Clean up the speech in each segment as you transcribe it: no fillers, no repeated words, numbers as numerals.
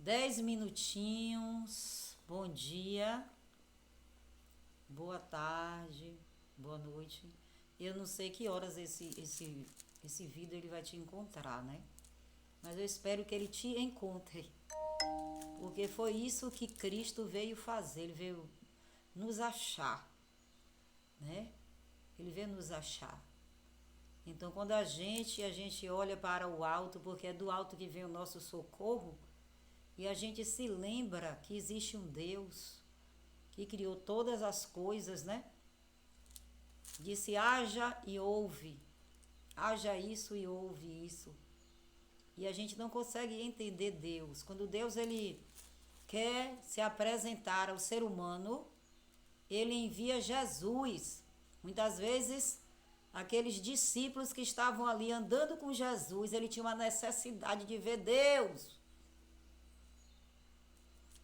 10 minutinhos. Bom dia, boa tarde, boa noite. Eu não sei que horas esse vídeo ele vai te encontrar, né? Mas eu espero que ele te encontre. Porque foi isso que Cristo veio fazer. Ele veio nos achar, né? Ele veio nos achar. Então, quando a gente olha para o alto, porque é do alto que vem o nosso socorro, e a gente se lembra que existe um Deus que criou todas as coisas, né? Disse: haja e ouve, haja isso e ouve isso. E a gente não consegue entender Deus. Quando Deus ele quer se apresentar ao ser humano, ele envia Jesus. Muitas vezes, aqueles discípulos que estavam ali andando com Jesus, ele tinha uma necessidade de ver Deus.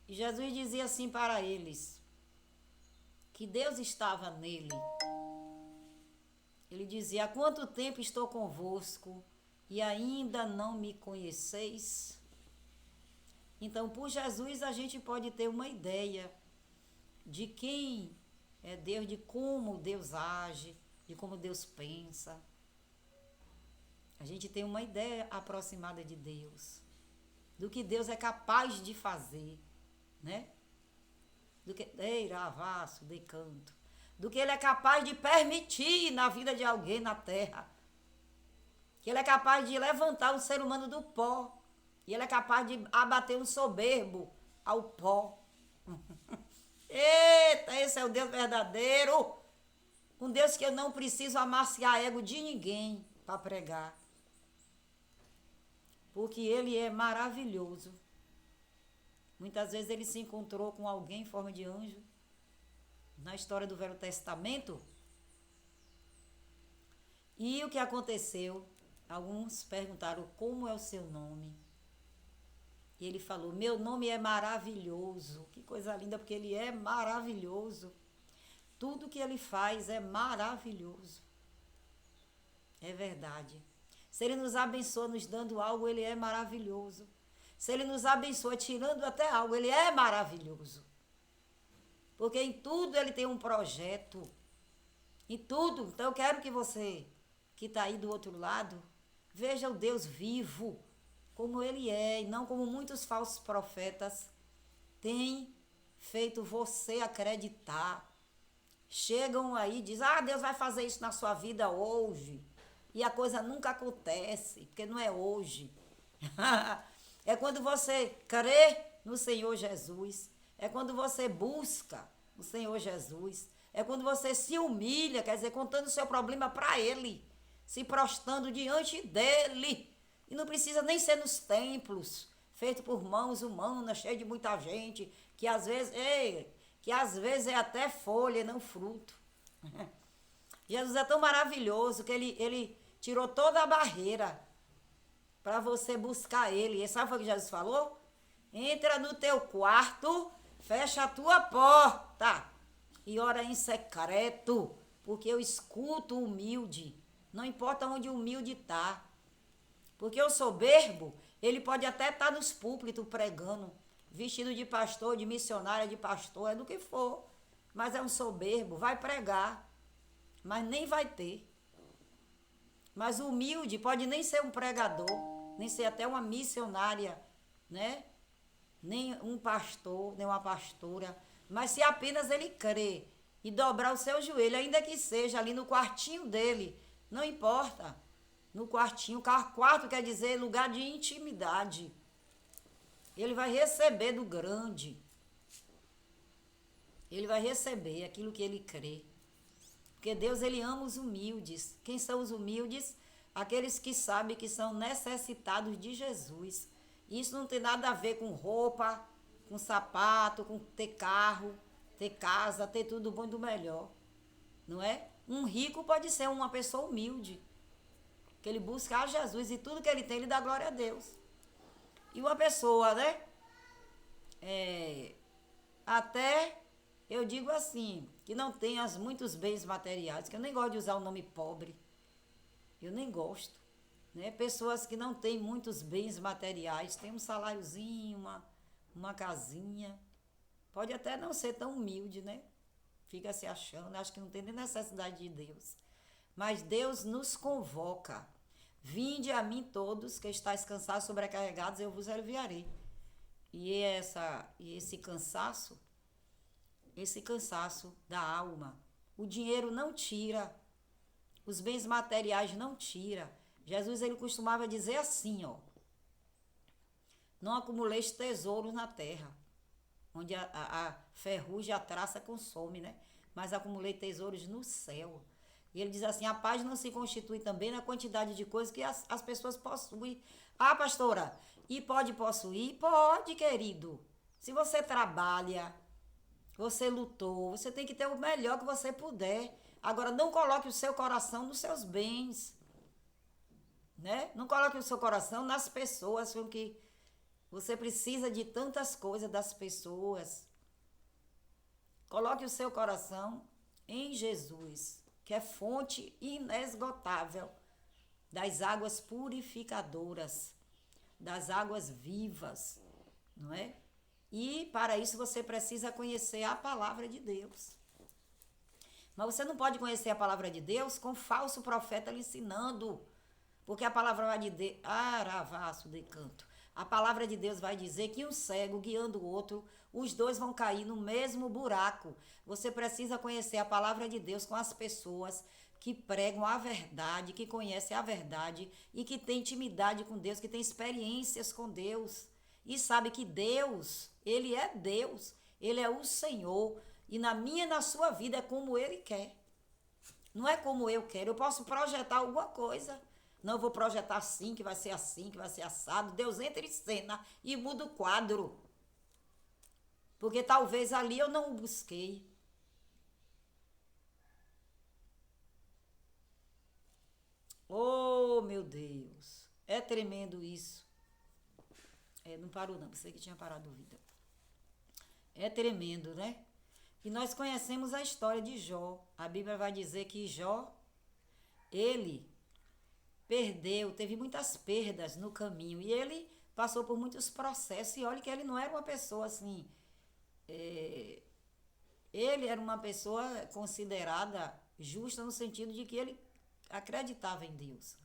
E Jesus dizia assim para eles, que Deus estava nele. Ele dizia: há quanto tempo estou convosco e ainda não me conheceis? Então, por Jesus, a gente pode ter uma ideia de quem é Deus, de como Deus age, de como Deus pensa. A gente tem uma ideia aproximada de Deus, do que Deus é capaz de fazer, né? Do que do que ele é capaz de permitir na vida de alguém na terra. Que ele é capaz de levantar um ser humano do pó. E ele é capaz de abater um soberbo ao pó. Eita, esse é o Deus verdadeiro. Um Deus que eu não preciso amaciar ego de ninguém para pregar. Porque ele é maravilhoso. Muitas vezes ele se encontrou com alguém em forma de anjo. Na história do Velho Testamento. E o que aconteceu? Alguns perguntaram: como é o seu nome? E ele falou: meu nome é maravilhoso. Que coisa linda, porque ele é maravilhoso. Tudo que ele faz é maravilhoso. É verdade. Se ele nos abençoa nos dando algo, ele é maravilhoso. Se ele nos abençoa tirando até algo, ele é maravilhoso. Porque em tudo ele tem um projeto. Em tudo. Então eu quero que você, que está aí do outro lado, veja o Deus vivo, como ele é, e não como muitos falsos profetas têm feito você acreditar. Chegam aí e dizem: ah, Deus vai fazer isso na sua vida hoje. E a coisa nunca acontece, porque não é hoje. É quando você crê no Senhor Jesus. É quando você busca o Senhor Jesus. É quando você se humilha, quer dizer, contando o seu problema para Ele. Se prostrando diante dEle. E não precisa nem ser nos templos, feito por mãos humanas, cheio de muita gente, que às vezes é até folha e não fruto. Jesus é tão maravilhoso que ele tirou toda a barreira para você buscar ele. E sabe o que Jesus falou? Entra no teu quarto, fecha a tua porta e ora em secreto, porque eu escuto o humilde. Não importa onde o humilde está. Porque o soberbo, ele pode até estar nos púlpitos pregando, vestido de pastor, de missionária, de pastor, é do que for. Mas é um soberbo, vai pregar, mas nem vai ter. Mas o humilde pode nem ser um pregador, nem ser até uma missionária, né? Nem um pastor, nem uma pastora. Mas se apenas ele crer e dobrar o seu joelho, ainda que seja ali no quartinho dele, não importa. No quartinho, quarto quer dizer lugar de intimidade. Ele vai receber do grande. Ele vai receber aquilo que ele crê. Porque Deus, ele ama os humildes. Quem são os humildes? Aqueles que sabem que são necessitados de Jesus. Isso não tem nada a ver com roupa, com sapato, com ter carro, ter casa, ter tudo bom e do melhor. Não é? Um rico pode ser uma pessoa humilde. Que ele busca a Jesus e tudo que ele tem, ele dá glória a Deus. E uma pessoa, né? Até, eu digo assim, que não tenha muitos bens materiais, que eu nem gosto de usar o nome pobre. Eu nem gosto. Né? Pessoas que não têm muitos bens materiais, têm um saláriozinho, uma casinha. Pode até não ser tão humilde, né? Fica se achando, acho que não tem nem necessidade de Deus. Mas Deus nos convoca. Vinde a mim todos que estáis cansados, sobrecarregados, eu vos aliviarei. E esse cansaço da alma, o dinheiro não tira, os bens materiais não tira. Jesus ele costumava dizer assim, ó: não acumuleis tesouros na terra, onde a ferrugem, a traça consome, né? Mas acumulei tesouros no céu. E ele diz assim: a paz não se constitui também na quantidade de coisas que as pessoas possuem. Ah, pastora, e pode possuir? Pode, querido. Se você trabalha, você lutou, você tem que ter o melhor que você puder. Agora, não coloque o seu coração nos seus bens, né? Não coloque o seu coração nas pessoas, porque você precisa de tantas coisas das pessoas. Coloque o seu coração em Jesus, que é fonte inesgotável das águas purificadoras, das águas vivas, não é? E para isso você precisa conhecer a palavra de Deus. Mas você não pode conhecer a palavra de Deus com falso profeta lhe ensinando, porque a palavra de Deus, aravaço de canto. A palavra de Deus vai dizer que um cego guiando o outro, os dois vão cair no mesmo buraco. Você precisa conhecer a palavra de Deus com as pessoas que pregam a verdade, que conhecem a verdade e que têm intimidade com Deus, que têm experiências com Deus. E sabe que Deus, Ele é Deus, Ele é o Senhor. E na minha e na sua vida é como Ele quer. Não é como eu quero. Eu posso projetar alguma coisa. Não, eu vou projetar assim, que vai ser assim, que vai ser assado. Deus entra em cena e muda o quadro. Porque talvez ali eu não o busquei. Oh, meu Deus. É tremendo isso. Não parou não, pensei que tinha parado o vídeo. É tremendo, né? E nós conhecemos a história de Jó. A Bíblia vai dizer que Jó, ele perdeu, teve muitas perdas no caminho. E ele passou por muitos processos. E olha que ele não era uma pessoa assim. Ele era uma pessoa considerada justa no sentido de que ele acreditava em Deus.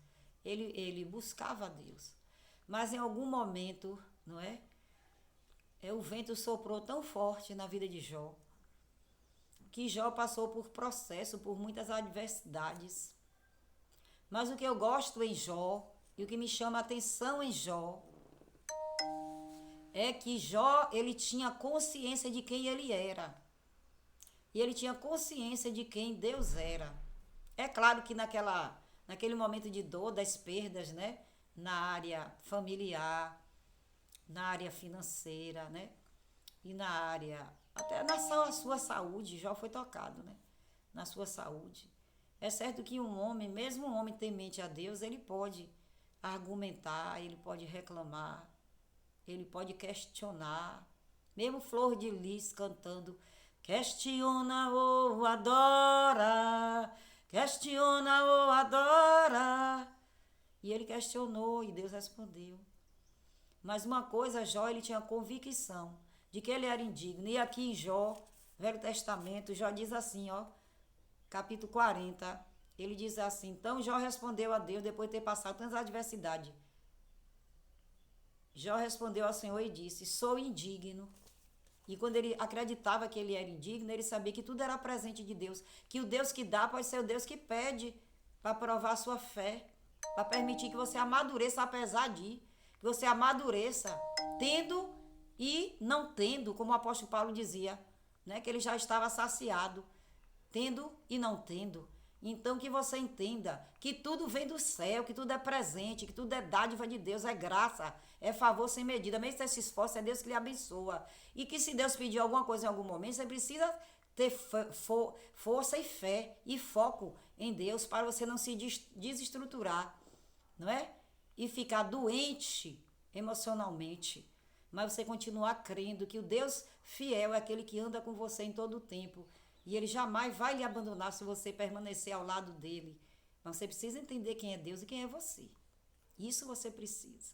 Ele buscava a Deus. Mas em algum momento, não é? O vento soprou tão forte na vida de Jó, que Jó passou por processo, por muitas adversidades. Mas o que eu gosto em Jó, e o que me chama a atenção em Jó, é que Jó, ele tinha consciência de quem ele era. E ele tinha consciência de quem Deus era. É claro que naquele momento de dor, das perdas, né? Na área familiar, na área financeira, né? E na área, até na sua saúde, Jó foi tocado, né? Na sua saúde. É certo que um homem, mesmo um homem temente a Deus, ele pode argumentar, ele pode reclamar, ele pode questionar. Mesmo Flor de Lis cantando, questiona ou adora, questiona ou adora. E ele questionou e Deus respondeu. Mas uma coisa, Jó, ele tinha convicção de que ele era indigno. E aqui em Jó, Velho Testamento, Jó diz assim, ó, capítulo 40, ele diz assim: então Jó respondeu a Deus depois de ter passado tantas adversidades. Jó respondeu ao Senhor e disse: sou indigno. E quando ele acreditava que ele era indigno, ele sabia que tudo era presente de Deus, que o Deus que dá pode ser o Deus que pede para provar a sua fé, para permitir que você amadureça apesar de, que você amadureça tendo e não tendo, como o apóstolo Paulo dizia, né, que ele já estava saciado, tendo e não tendo. Então que você entenda que tudo vem do céu, que tudo é presente, que tudo é dádiva de Deus, é graça, é favor sem medida. Mesmo que você se esforce, é Deus que lhe abençoa. E que se Deus pedir alguma coisa em algum momento, você precisa ter força e fé e foco em Deus para você não se desestruturar, não é? E ficar doente emocionalmente. Mas você continuar crendo que o Deus fiel é aquele que anda com você em todo o tempo. E ele jamais vai lhe abandonar se você permanecer ao lado dele. Mas você precisa entender quem é Deus e quem é você. Isso você precisa.